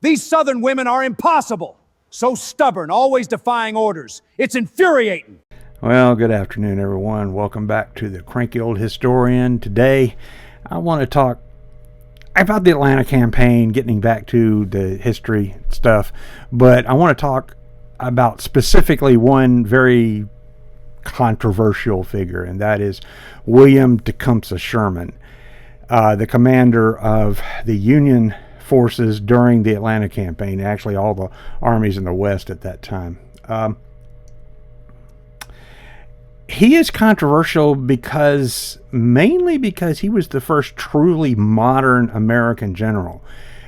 These Southern women are impossible. So stubborn, always defying orders. It's infuriating. Well, good afternoon, everyone. Welcome back to the Cranky Old Historian. Today, I want to talk about the Atlanta campaign, getting back to the history stuff, but I want to talk about specifically one very controversial figure, and that is William Tecumseh Sherman, the commander of the Union forces during the Atlanta campaign, actually all the armies in the West at that time. He is controversial mainly because he was the first truly modern American general.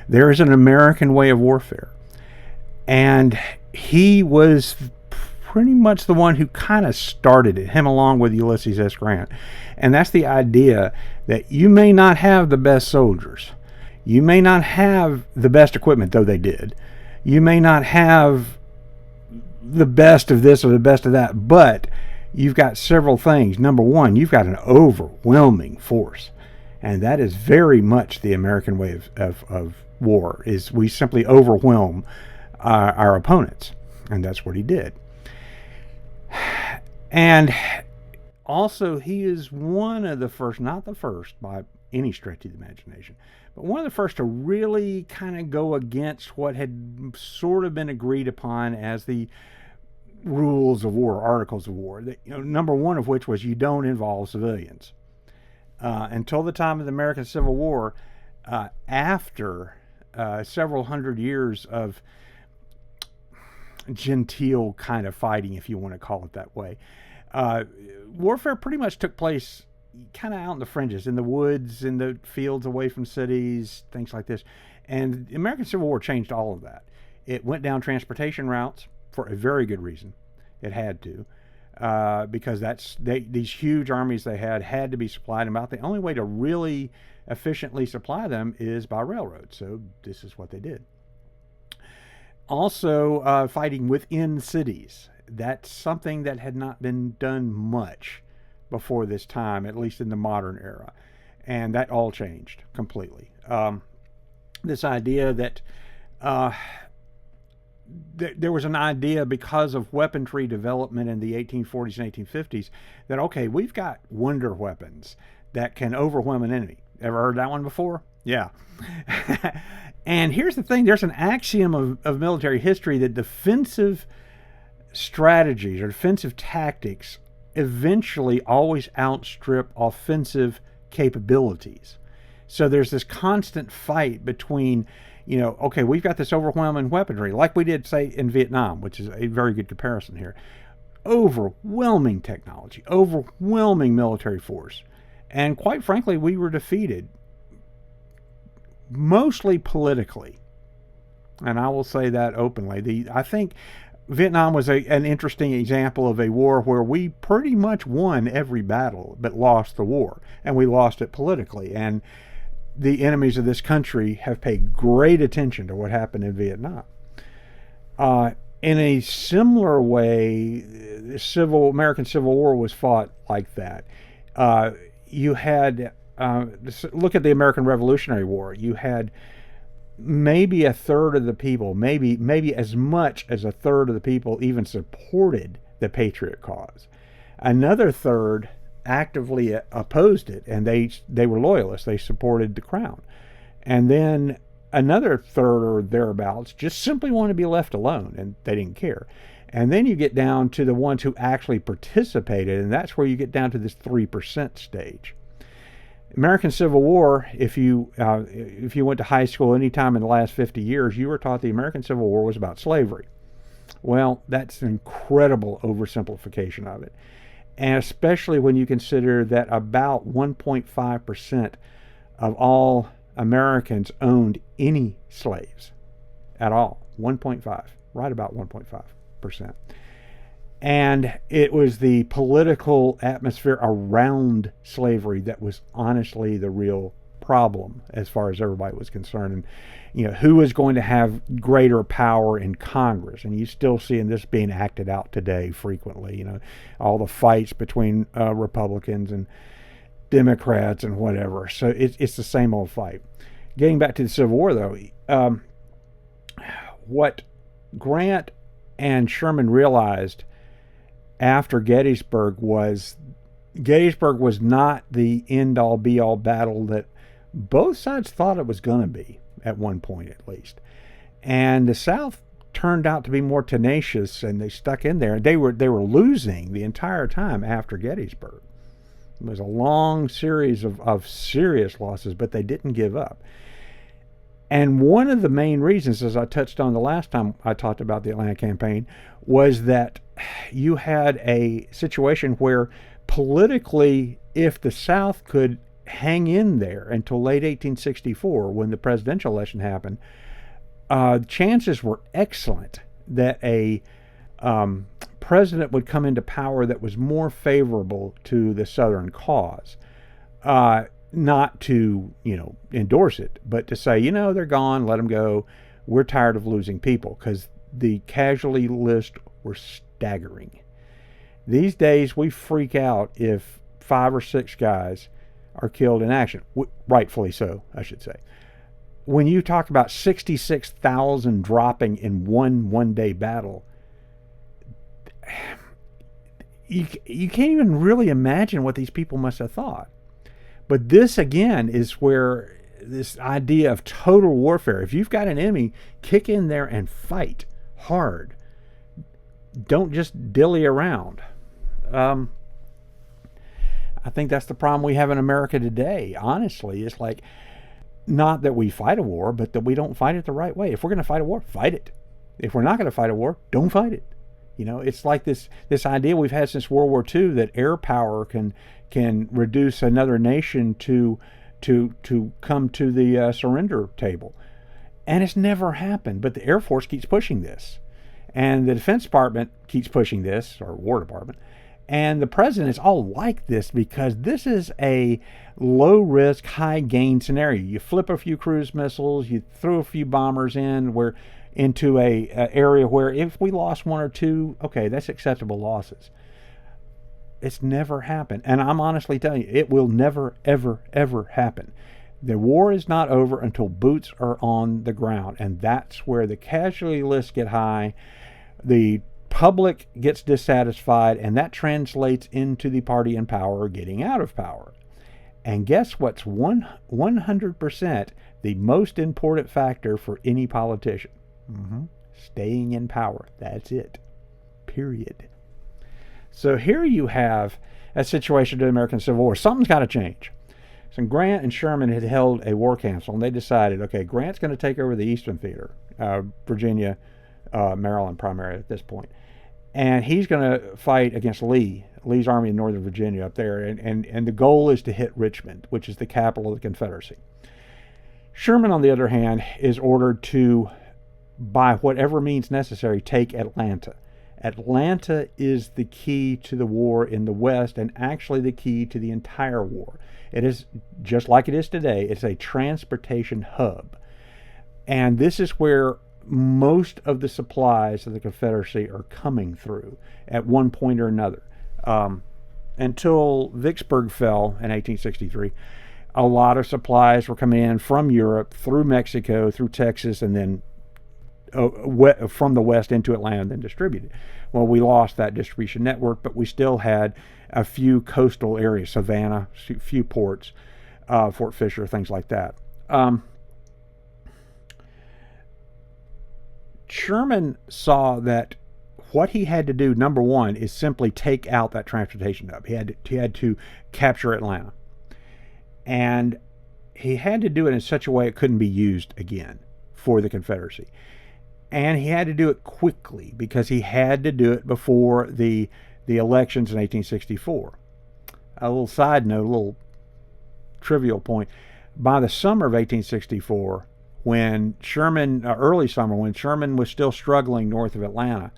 There is an American way of warfare, and he was pretty much the one who kind of started it, him along with Ulysses S. Grant. And that's the idea that you may not have the best soldiers, you may not have the best equipment, though they did, you may not have the best of this or the best of that, but you've got several things. Number one, you've got an overwhelming force, and that is very much the American way of war, is we simply overwhelm our opponents, and that's what he did. And also, he is one of the first, not the first by any stretch of the imagination, but one of the first to really kind of go against what had sort of been agreed upon as the rules of war, articles of war. Number one of which was you don't involve civilians. Until the time of the American Civil War, after several hundred years of genteel kind of fighting, if you want to call it that way, warfare pretty much took place kind of out in the fringes, in the woods, in the fields away from cities, things like this. And the American Civil War changed all of that. It went down transportation routes for a very good reason. It had to, because these huge armies they had to be supplied, and about the only way to really efficiently supply them is by railroad. So this is what they did. Also, fighting within cities. That's something that had not been done much before this time, at least in the modern era. And that all changed completely. This idea that there was an idea, because of weaponry development in the 1840s and 1850s, that, okay, we've got wonder weapons that can overwhelm an enemy. Ever heard that one before? Yeah. And here's the thing. There's an axiom of military history that defensive strategies or defensive tactics eventually always outstrip offensive capabilities. So there's this constant fight between, okay, we've got this overwhelming weaponry, like we did, say, in Vietnam, which is a very good comparison here. Overwhelming technology, overwhelming military force. And quite frankly, we were defeated, mostly politically. And I will say that openly. I think Vietnam was an interesting example of a war where we pretty much won every battle, but lost the war. And we lost it politically. And the enemies of this country have paid great attention to what happened in Vietnam. In a similar way, the American Civil War was fought like that. You had, look at the American Revolutionary War. You had maybe a third of the people, maybe as much as a third of the people even supported the Patriot cause. Another third actively opposed it, and they were loyalists. They supported the crown. And then another third or thereabouts just simply wanted to be left alone, and they didn't care. And then you get down to the ones who actually participated, and that's where you get down to this 3% stage. American Civil War, if you went to high school any time in the last 50 years, you were taught the American Civil War was about slavery. Well, that's an incredible oversimplification of it. And especially when you consider that about 1.5% of all Americans owned any slaves at all. 1.5, right about 1.5%. And it was the political atmosphere around slavery that was honestly the real problem as far as everybody was concerned. And, who was going to have greater power in Congress? And you still seeing this being acted out today frequently, all the fights between Republicans and Democrats and whatever. So it's the same old fight. Getting back to the Civil War, though, what Grant and Sherman realized after Gettysburg was not the end-all be-all battle that both sides thought it was going to be, at one point at least. And the South turned out to be more tenacious, and they stuck in there. They were losing the entire time after Gettysburg. It was a long series of serious losses, but they didn't give up. And one of the main reasons, as I touched on the last time I talked about the Atlanta campaign, was that you had a situation where politically, if the South could hang in there until late 1864, when the presidential election happened, chances were excellent that a president would come into power that was more favorable to the Southern cause. Not to, endorse it, but to say, they're gone, let them go. We're tired of losing people, because the casualty list were staggering. These days, we freak out if 5 or 6 guys are killed in action. Rightfully so, I should say. When you talk about 66,000 dropping in one-day battle, you can't even really imagine what these people must have thought. But this, again, is where this idea of total warfare, if you've got an enemy, kick in there and fight hard. Don't just dilly around. I think that's the problem we have in America today, honestly. It's like, not that we fight a war, but that we don't fight it the right way. If we're going to fight a war, fight it. If we're not going to fight a war, don't fight it. It's like this idea we've had since World War II that air power can reduce another nation to come to the surrender table. And it's never happened, but the Air Force keeps pushing this. And the Defense Department keeps pushing this, or War Department. And the presidents all like this because this is a low-risk, high-gain scenario. You flip a few cruise missiles, you throw a few bombers into a area where if we lost 1 or 2, okay, that's acceptable losses. It's never happened. And I'm honestly telling you, it will never, ever, ever happen. The war is not over until boots are on the ground. And that's where the casualty lists get high. The public gets dissatisfied, and that translates into the party in power getting out of power. And guess what's 100% the most important factor for any politician? Staying in power. That's it. Period. So here you have a situation in the American Civil War. Something's got to change. So Grant and Sherman had held a war council, and they decided, okay, Grant's going to take over the Eastern Theater, Virginia, Maryland primarily at this point. And he's going to fight against Lee's army in Northern Virginia up there. And the goal is to hit Richmond, which is the capital of the Confederacy. Sherman, on the other hand, is ordered to, by whatever means necessary, take Atlanta. Atlanta is the key to the war in the West, and actually the key to the entire war. It is, just like it is today, it's a transportation hub. And this is where most of the supplies of the Confederacy are coming through at one point or another. Until Vicksburg fell in 1863, a lot of supplies were coming in from Europe, through Mexico, through Texas, and then from the west into Atlanta and then distributed. Well, we lost that distribution network, but we still had a few coastal areas, Savannah, a few ports, Fort Fisher, things like that. Sherman saw that what he had to do, number one, is simply take out that transportation hub. He had to capture Atlanta. And he had to do it in such a way it couldn't be used again for the Confederacy. And he had to do it quickly because he had to do it before the elections in 1864. A little side note, a little trivial point. By the summer of 1864, when Sherman, early summer, when Sherman was still struggling north of Atlanta,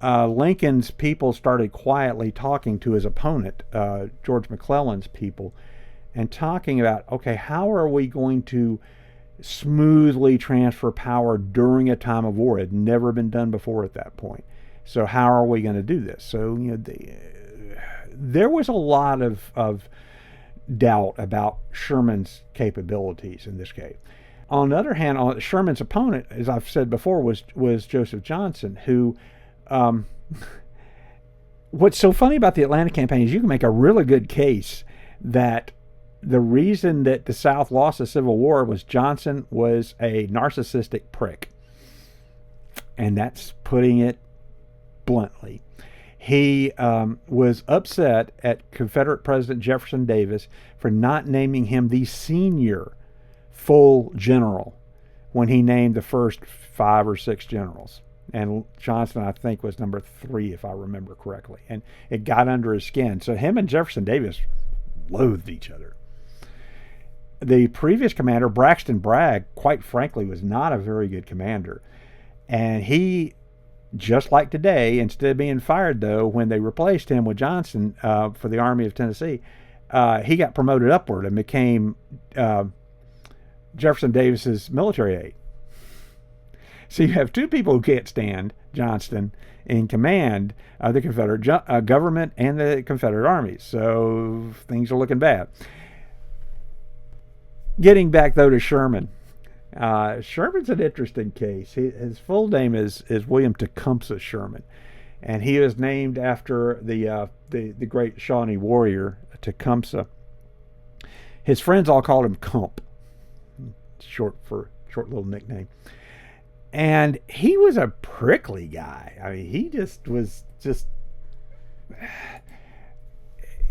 Lincoln's people started quietly talking to his opponent, George McClellan's people, and talking about, okay, how are we going to smoothly transfer power during a time of war? It had never been done before at that point. So how are we going to do this? So, there was a lot of doubt about Sherman's capabilities in this case. On the other hand, Sherman's opponent, as I've said before, was Joseph Johnston, who. What's so funny about the Atlanta campaign is you can make a really good case that the reason that the South lost the Civil War was Johnston was a narcissistic prick. And that's putting it bluntly. He was upset at Confederate President Jefferson Davis for not naming him the senior full general when he named the first 5 or 6 generals. And Johnston, I think, was number 3, if I remember correctly. And it got under his skin. So him and Jefferson Davis loathed each other. The previous commander, Braxton Bragg, quite frankly, was not a very good commander. And he, just like today, instead of being fired, though, when they replaced him with Johnston for the Army of Tennessee, he got promoted upward and became Jefferson Davis's military aide. So you have 2 people who can't stand Johnston in command of the Confederate government and the Confederate armies. So things are looking bad. Getting back, though, to Sherman. Sherman's an interesting case. His full name is William Tecumseh Sherman. And he is named after the great Shawnee warrior, Tecumseh. His friends all called him Cump. Short little nickname. And he was a prickly guy. I mean,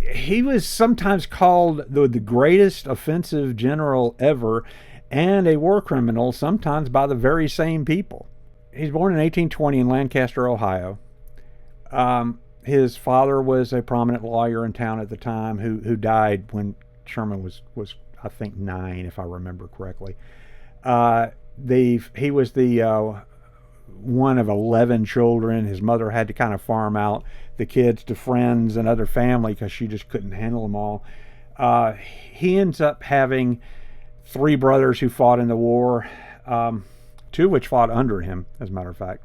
he was sometimes called the greatest offensive general ever and a war criminal, sometimes by the very same people. He's born in 1820 in Lancaster, Ohio. His father was a prominent lawyer in town at the time who died when Sherman was I think 9, if I remember correctly. He was the one of 11 children. His mother had to kind of farm out the kids to friends and other family because she just couldn't handle them all. He ends up having 3 brothers who fought in the war, 2 which fought under him, as a matter of fact,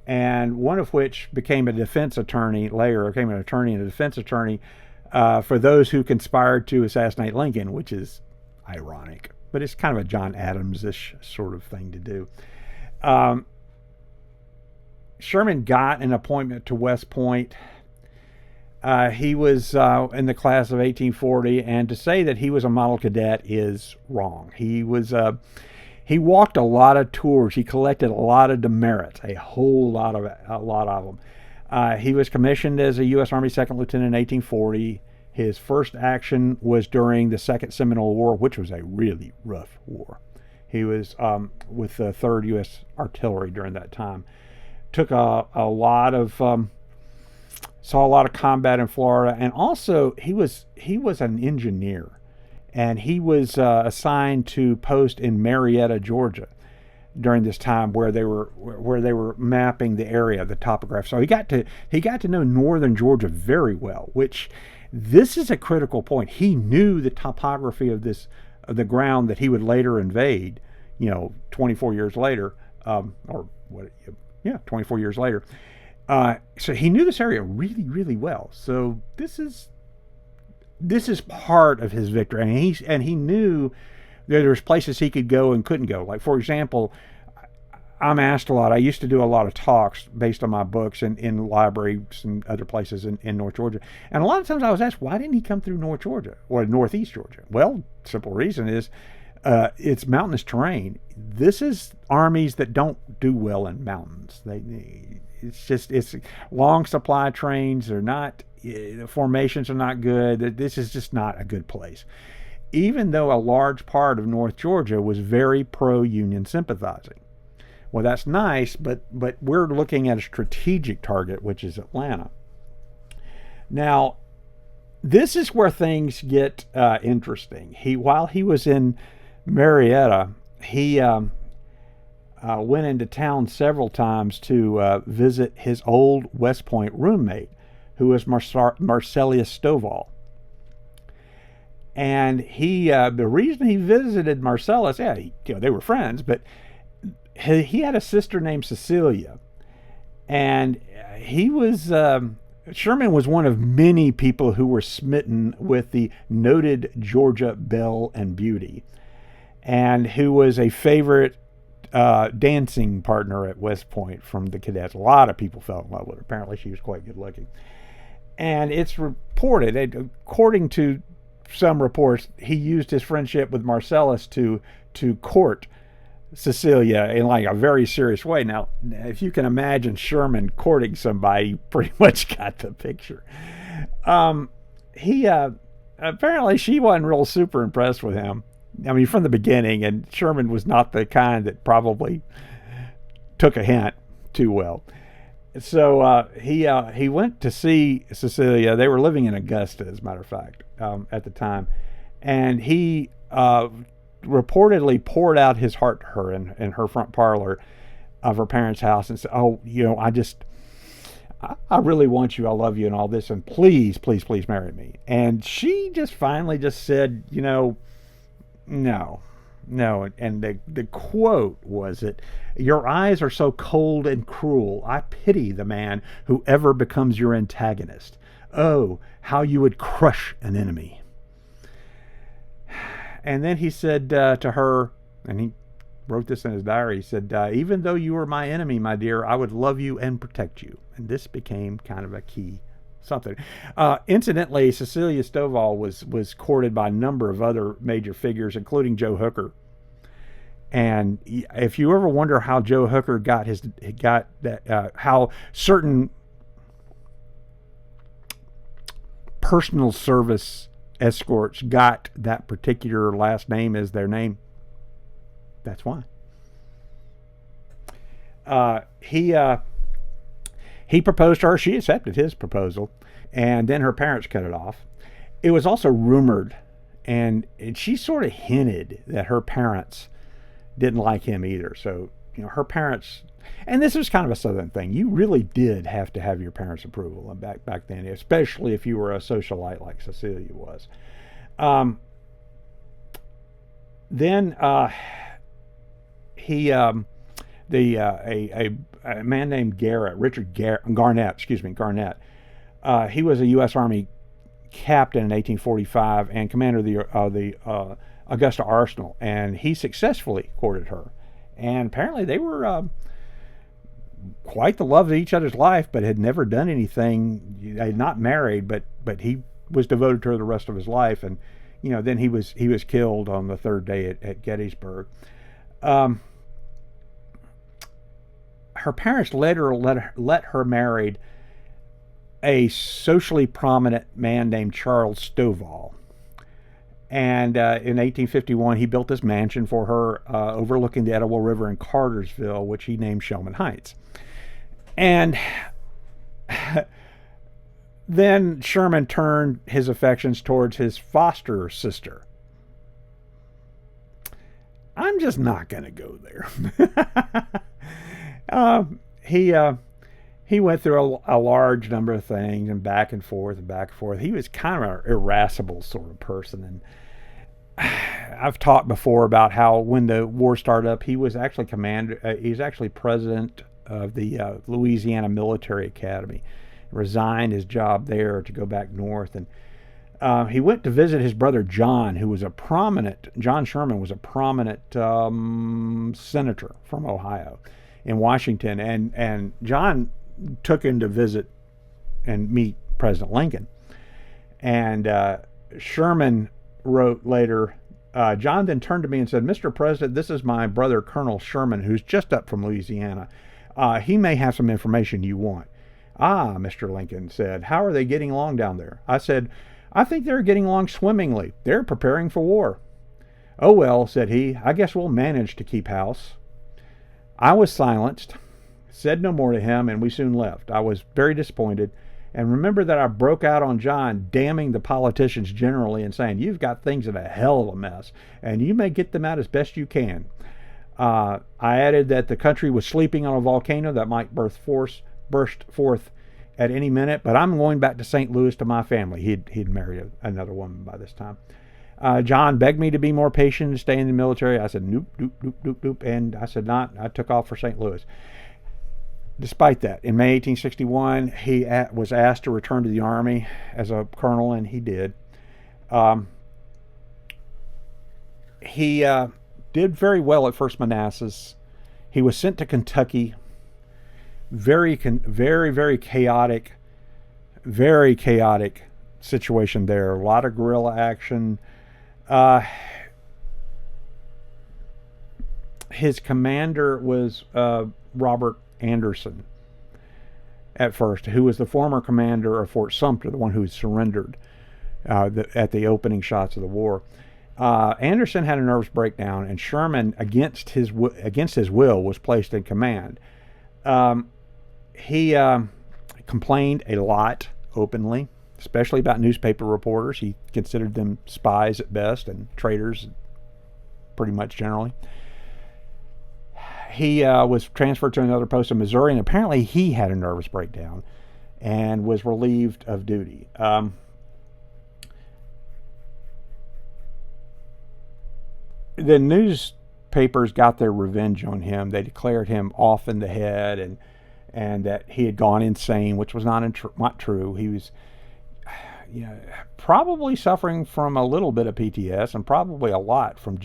and one of which became a defense attorney later, became an attorney and a defense attorney for those who conspired to assassinate Lincoln, which is ironic. But it's kind of a John Adams-ish sort of thing to do. Sherman got an appointment to West Point. He was in the class of 1840, and to say that he was a model cadet is wrong. He he walked a lot of tours. He collected a lot of demerits, a lot of them. He was commissioned as a U.S. Army Second Lieutenant in 1840. His first action was during the Second Seminole War, which was a really rough war. He was with the 3rd U.S. Artillery during that time. Took a lot of, saw a lot of combat in Florida, and also he was an engineer, and he was assigned to post in Marietta, Georgia, during this time where they were mapping the area, the topography. So he got to know northern Georgia very well, which. This is a critical point. He knew the topography of the ground that he would later invade, 24 years later, 24 years later. So he knew this area really, really well. So this is part of his victory, and he knew that there was places he could go and couldn't go. Like, for example, I'm asked a lot. I used to do a lot of talks based on my books in libraries and other places in North Georgia. And a lot of times I was asked, why didn't he come through North Georgia or Northeast Georgia? Well, simple reason is it's mountainous terrain. This is armies that don't do well in mountains. It's long supply trains. They're not, the formations are not good. This is just not a good place. Even though a large part of North Georgia was very pro-Union sympathizing. Well, that's nice, but we're looking at a strategic target, which is Atlanta. Now, this is where things get interesting. While he was in Marietta, he went into town several times to visit his old West Point roommate, who was Marcellus Stovall. And the reason he visited Marcellus, they were friends, but he had a sister named Cecilia, and Sherman was one of many people who were smitten with the noted Georgia belle and beauty. and who was a favorite dancing partner at West Point from the cadets. A lot of people fell in love with her. Apparently she was quite good looking. And it's reported, according to some reports, he used his friendship with Marcellus to court Cecilia in like a very serious way. Now, if you can imagine Sherman courting somebody, you pretty much got the picture. He apparently she wasn't real super impressed with him. I mean, from the beginning, and Sherman was not the kind that probably took a hint too well. So he went to see Cecilia. They were living in Augusta, as a matter of fact, at the time, and he reportedly poured out his heart to her in her front parlor of her parents' house and said, "Oh, I really want you. I love you and all this, and please, please, please marry me." And she just finally just said, no. And the quote was that, "Your eyes are so cold and cruel. I pity the man who ever becomes your antagonist. Oh, how you would crush an enemy." And then he said to her, and he wrote this in his diary, he said, "Even though you were my enemy, my dear, I would love you and protect you." And this became kind of a key something. Incidentally, Cecilia Stovall was courted by a number of other major figures, including Joe Hooker. And if you ever wonder how Joe Hooker how certain personal service escorts got that particular last name as their name, that's why. He proposed to her. She accepted his proposal, and then her parents cut it off. It was also rumored, and she sort of hinted that her parents didn't like him either. So, her parents, and this was kind of a Southern thing. You really did have to have your parents' approval back then, especially if you were a socialite like Cecilia was. A man named Garnett. He was a U.S. Army captain in 1845 and commander of the Augusta Arsenal, and he successfully courted her. And apparently they were quite the love of each other's life, but had never done anything. They had not married, but he was devoted to her the rest of his life. And then he was killed on the third day at Gettysburg. Her parents later let her marry a socially prominent man named Charles Stovall. And in 1851, he built this mansion for her overlooking the Etowah River in Cartersville, which he named Shellman Heights. And then Sherman turned his affections towards his foster sister. I'm just not going to go there. He went through a large number of things and back and forth and back and forth. He was kind of an irascible sort of person. And I've talked before about how when the war started up, he was actually president of the Louisiana Military Academy. Resigned his job there to go back north. And he went to visit his brother John, who was John Sherman was a prominent senator from Ohio in Washington. And John took him to visit and meet President Lincoln. And Sherman wrote later, John then turned to me and said, "Mr. President, this is my brother Colonel Sherman, who's just up from Louisiana. He may have some information you want." "Ah," Mr. Lincoln said, "how are they getting along down there?" I said, "I think they're getting along swimmingly. They're preparing for war." "Oh, well," said he, "I guess we'll manage to keep house." I was silenced, said no more to him, and we soon left. I was very disappointed, and remember that I broke out on John, damning the politicians generally and saying, "You've got things in a hell of a mess, and you may get them out as best you can." I added that the country was sleeping on a volcano that might burst forth at any minute, but I'm going back to St. Louis to my family. He'd married another woman by this time. John begged me to be more patient and stay in the military. I said, nope, and I said not. I took off for St. Louis. Despite that, in May 1861, he was asked to return to the Army as a colonel, and he did. He did very well at First Manassas. He was sent to Kentucky. Very chaotic, very chaotic situation there. A lot of guerrilla action. His commander was Robert Anderson at first, who was the former commander of Fort Sumter, the one who surrendered at the opening shots of the war. Anderson had a nervous breakdown, and Sherman, against his will, was placed in command. He complained a lot openly, especially about newspaper reporters. He considered them spies at best and traitors pretty much generally. He was transferred to another post in Missouri, and apparently he had a nervous breakdown and was relieved of duty. The newspapers got their revenge on him. They declared him off in the head and that he had gone insane, which was not true. He was probably suffering from a little bit of PTS and probably a lot from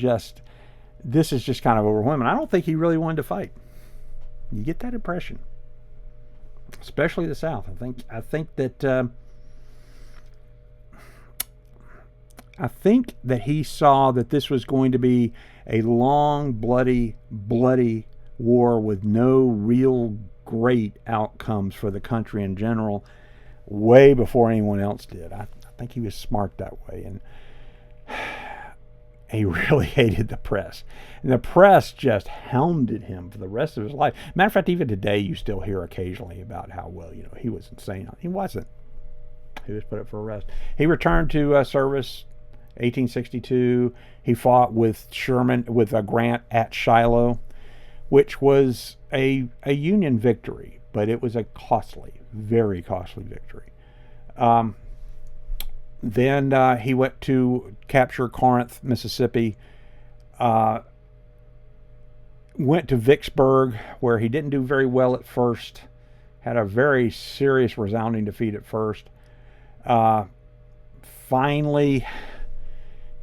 this is just kind of overwhelming. I don't think he really wanted to fight. You get that impression, especially the South. I think that he saw that this was going to be a long, bloody war with no real great outcomes for the country in general, way before anyone else did. I think he was smart that way, and he really hated the press. And the press just hounded him for the rest of his life. Matter of fact, even today you still hear occasionally about how, he was insane. He wasn't. He was put up for arrest. He returned to service 1862. He fought with Grant at Shiloh, which was a Union victory, but it was a very costly victory. Then he went to capture Corinth, Mississippi, went to Vicksburg, where he didn't do very well at first, had a very serious, resounding defeat at first. Finally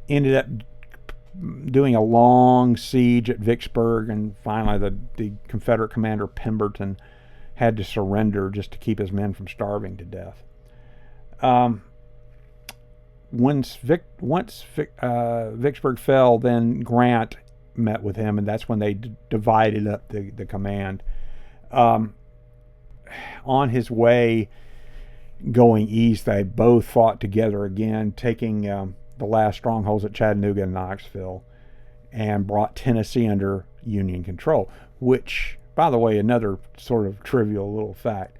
ended up doing a long siege at Vicksburg, and finally the Confederate commander Pemberton had to surrender just to keep his men from starving to death. Once Vicksburg fell, then Grant met with him, and that's when they divided up the command. On his way going east, they both fought together again, taking the last strongholds at Chattanooga and Knoxville, and brought Tennessee under Union control, which, by the way, another sort of trivial little fact.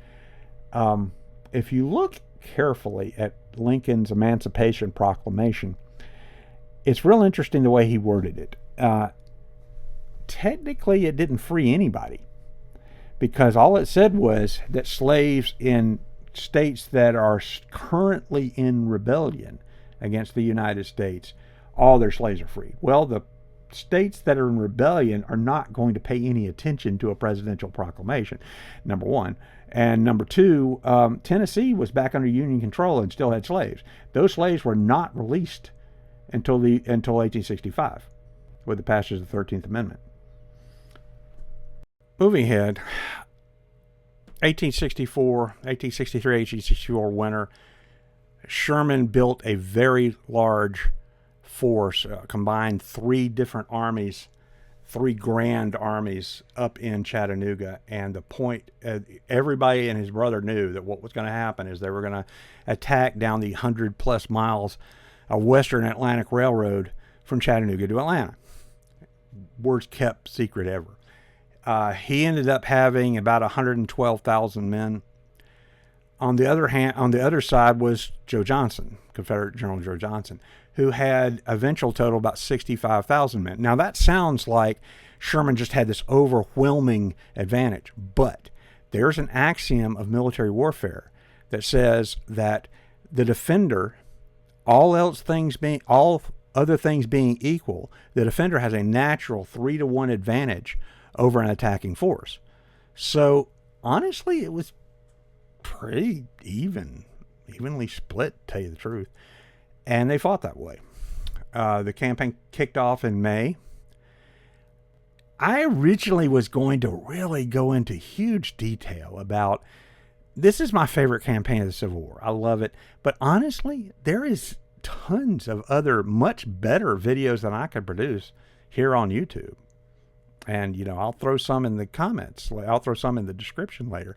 If you look carefully at Lincoln's Emancipation Proclamation, it's real interesting the way he worded it. Technically, it didn't free anybody, because all it said was that slaves in states that are currently in rebellion against the United States, all their slaves are free. Well, the states that are in rebellion are not going to pay any attention to a presidential proclamation, number one. And number two, Tennessee was back under Union control and still had slaves. Those slaves were not released until 1865 with the passage of the 13th Amendment. Moving ahead, 1864 winter, Sherman built a very large force, combined three different armies, three grand armies up in Chattanooga. And the point, everybody and his brother knew that what was going to happen is they were going to attack down the 100+ miles of Western Atlantic Railroad from Chattanooga to Atlanta. Words kept secret ever. He ended up having about 112,000 men. On the other side was Joe Johnston, Confederate General Joe Johnston, who had a eventual total about 65,000 men. Now that sounds like Sherman just had this overwhelming advantage, but there's an axiom of military warfare that says that the defender, all other things being equal, the defender has a natural 3-to-1 advantage over an attacking force. So honestly, it was pretty evenly split, to tell you the truth. And they fought that way. The campaign kicked off in May, I originally was going to really go into huge detail about this is my favorite campaign of the Civil War. I love it. But honestly, there is tons of other much better videos than I could produce here on YouTube. And, I'll throw some in the comments. I'll throw some in the description later.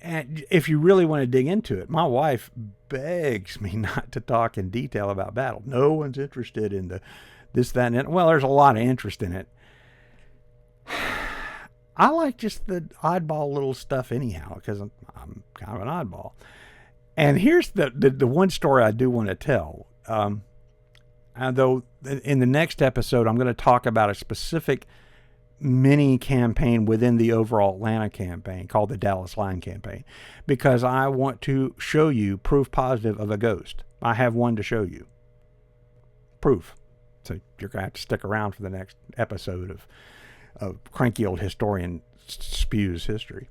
And if you really want to dig into it, my wife begs me not to talk in detail about battle. No one's interested in this, that, and that. Well, there's a lot of interest in it. I like just the oddball little stuff anyhow, because I'm kind of an oddball. And here's the one story I do want to tell. Though in the next episode, I'm going to talk about a specific mini campaign within the overall Atlanta campaign called the Dallas Line campaign, because I want to show you proof positive of a ghost. I have one to show you. Proof. So you're going to have to stick around for the next episode of Cranky Old Historian spews history.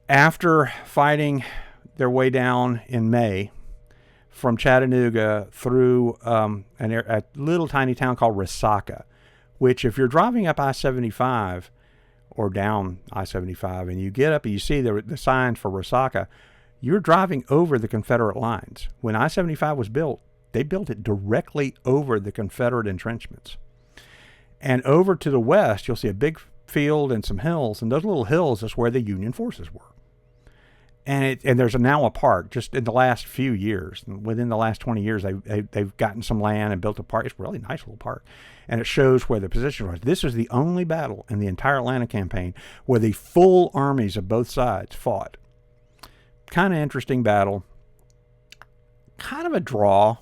After fighting their way down in May from Chattanooga through a little tiny town called Resaca, which if you're driving up I-75 or down I-75 and you get up and you see the signs for Resaca, you're driving over the Confederate lines. When I-75 was built, they built it directly over the Confederate entrenchments. And over to the west, you'll see a big field and some hills, and those little hills is where the Union forces were. And there's now a park. Just in the last few years, within the last 20 years, they've gotten some land and built a park. It's a really nice little park, and it shows where the position was. This is the only battle in the entire Atlanta campaign where the full armies of both sides fought. Kind of interesting battle. Kind of a draw.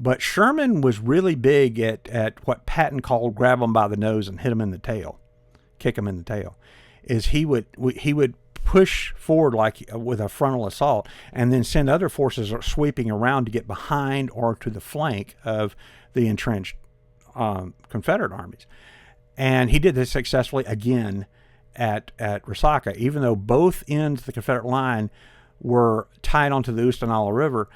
But Sherman was really big at what Patton called grab them by the nose and hit them in the tail, kick them in the tail. Is he would push forward like with a frontal assault and then send other forces sweeping around to get behind or to the flank of the entrenched Confederate armies. And he did this successfully again at Resaca, even though both ends of the Confederate line were tied onto the Oostenaula River.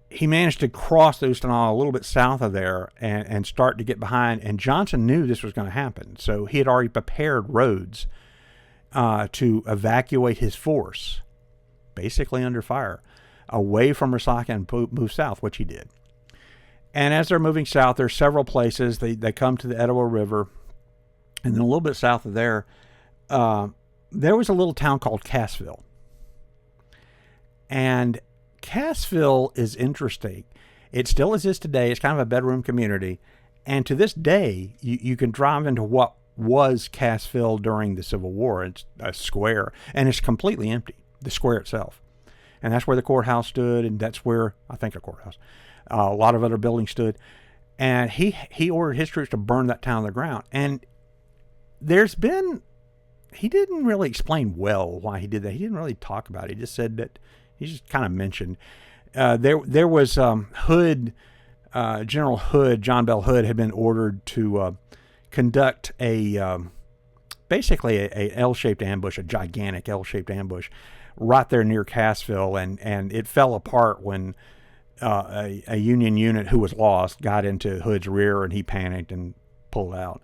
He managed to cross the Oostenaula a little bit south of there and start to get behind. And Johnston knew this was going to happen. So he had already prepared roads to evacuate his force, basically under fire, away from Resaca and move south, which he did. And as they're moving south, there's several places. They come to the Etowah River. And then a little bit south of there, there was a little town called Cassville. And Cassville is interesting. It still exists today. It's kind of a bedroom community. And to this day, you can drive into what was Cassville during the Civil War. It's a square, and it's completely empty, the square itself. And that's where the courthouse stood, and that's where, I think, a lot of other buildings stood. And he ordered his troops to burn that town to the ground. And he didn't really explain well why he did that. He didn't really talk about it. He just said that, he just kind of mentioned there was Hood, General Hood, John Bell Hood, had been ordered to conduct basically a L-shaped ambush, a gigantic L-shaped ambush, right there near Cassville, and it fell apart when a Union unit who was lost got into Hood's rear, and he panicked and pulled out.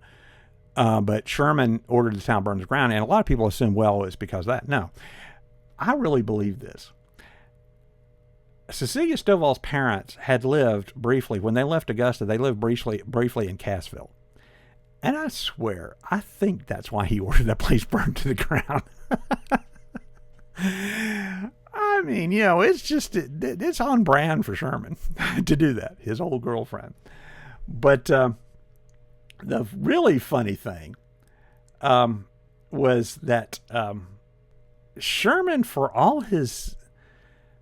But Sherman ordered the town burned to the ground, and a lot of people assume, well, it's because of that. No, I really believe this. Cecilia Stovall's parents had lived briefly, when they left Augusta, they lived briefly in Cassville. And I swear, I think that's why he ordered that place burned to the ground. I mean, it's on brand for Sherman to do that, his old girlfriend. But the really funny thing was that Sherman, for all his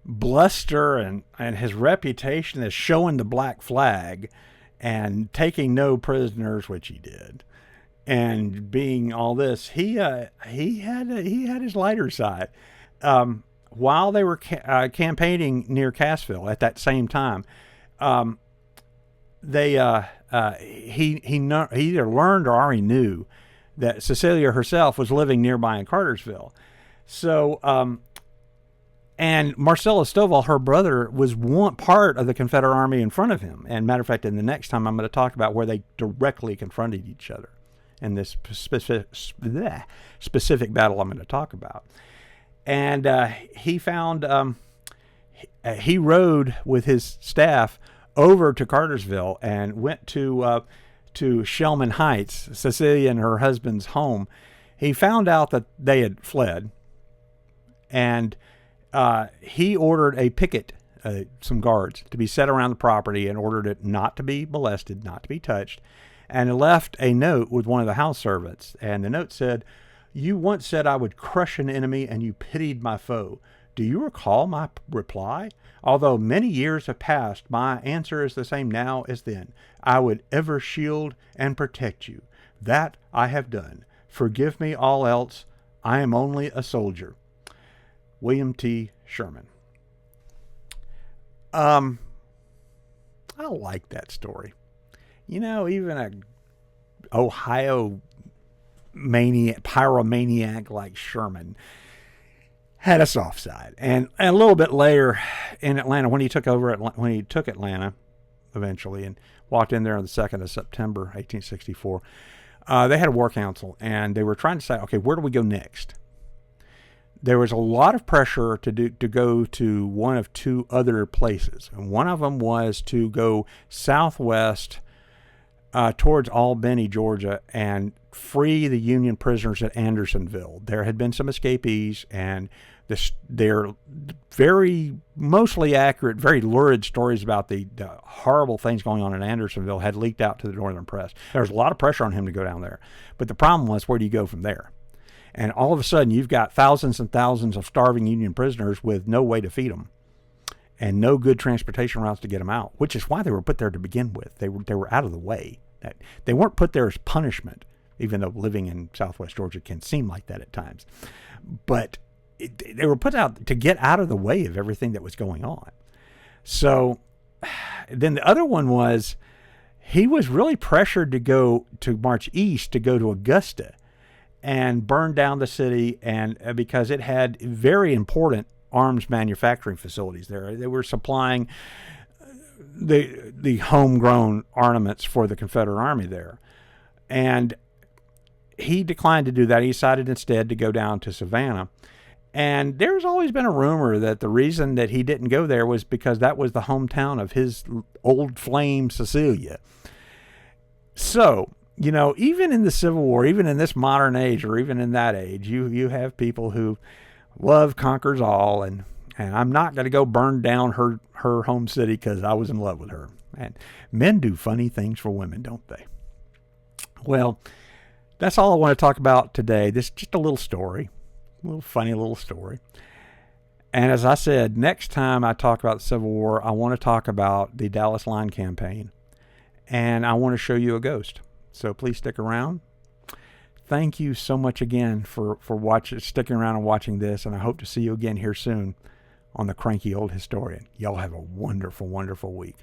bluster and his reputation as showing the black flag and taking no prisoners, which he did, and being all this, he had his lighter side. While they were campaigning near Cassville at that same time, he either learned or already knew that Cecilia herself was living nearby in Cartersville. So, and Marcellus Stovall, her brother, was one part of the Confederate Army in front of him. And matter of fact, in the next time, I'm going to talk about where they directly confronted each other. in this specific battle I'm going to talk about. And he found, he rode with his staff over to Cartersville and went to Shellman Heights, Cecilia and her husband's home. He found out that they had fled, and he ordered a picket, some guards, to be set around the property and ordered it not to be molested, not to be touched, and left a note with one of the house servants. And the note said, "You once said I would crush an enemy, and you pitied my foe. Do you recall my reply? Although many years have passed, my answer is the same now as then. I would ever shield and protect you. That I have done. Forgive me all else. I am only a soldier." William T. Sherman. I like that story. You know, even a Ohio pyromaniac like Sherman had a soft side. And a little bit later in Atlanta, when he took Atlanta eventually and walked in there on the 2nd of September, 1864, they had a war council, and they were trying to say, okay, where do we go next? There was a lot of pressure to go to one of two other places. And one of them was to go southwest towards Albany, Georgia, and free the Union prisoners at Andersonville. There had been some escapees, and their very mostly accurate, very lurid stories about the horrible things going on in Andersonville had leaked out to the northern press. There was a lot of pressure on him to go down there. But the problem was, where do you go from there? And all of a sudden, you've got thousands and thousands of starving Union prisoners with no way to feed them and no good transportation routes to get them out, which is why they were put there to begin with. They were out of the way. They weren't put there as punishment, even though living in southwest Georgia can seem like that at times. But they were put out to get out of the way of everything that was going on. So then the other one was, he was really pressured to march east, to go to Augusta and burn down the city, and because it had very important arms manufacturing facilities there. They were supplying the homegrown armaments for the Confederate Army there. And he declined to do that. He decided instead to go down to Savannah. And there's always been a rumor that the reason that he didn't go there was because that was the hometown of his old flame, Cecilia. So, you know, even in the Civil War, even in this modern age, or even in that age, you have people who love conquers all, and I'm not going to go burn down her home city because I was in love with her. And men do funny things for women, don't they? Well, that's all I want to talk about today. This is just a little story, a little funny little story. And as I said, next time I talk about the Civil War, I want to talk about the Dallas Line campaign, and I want to show you a ghost. So please stick around. Thank you so much again for sticking around and watching this, and I hope to see you again here soon on the Cranky Old Historian. Y'all have a wonderful, wonderful week.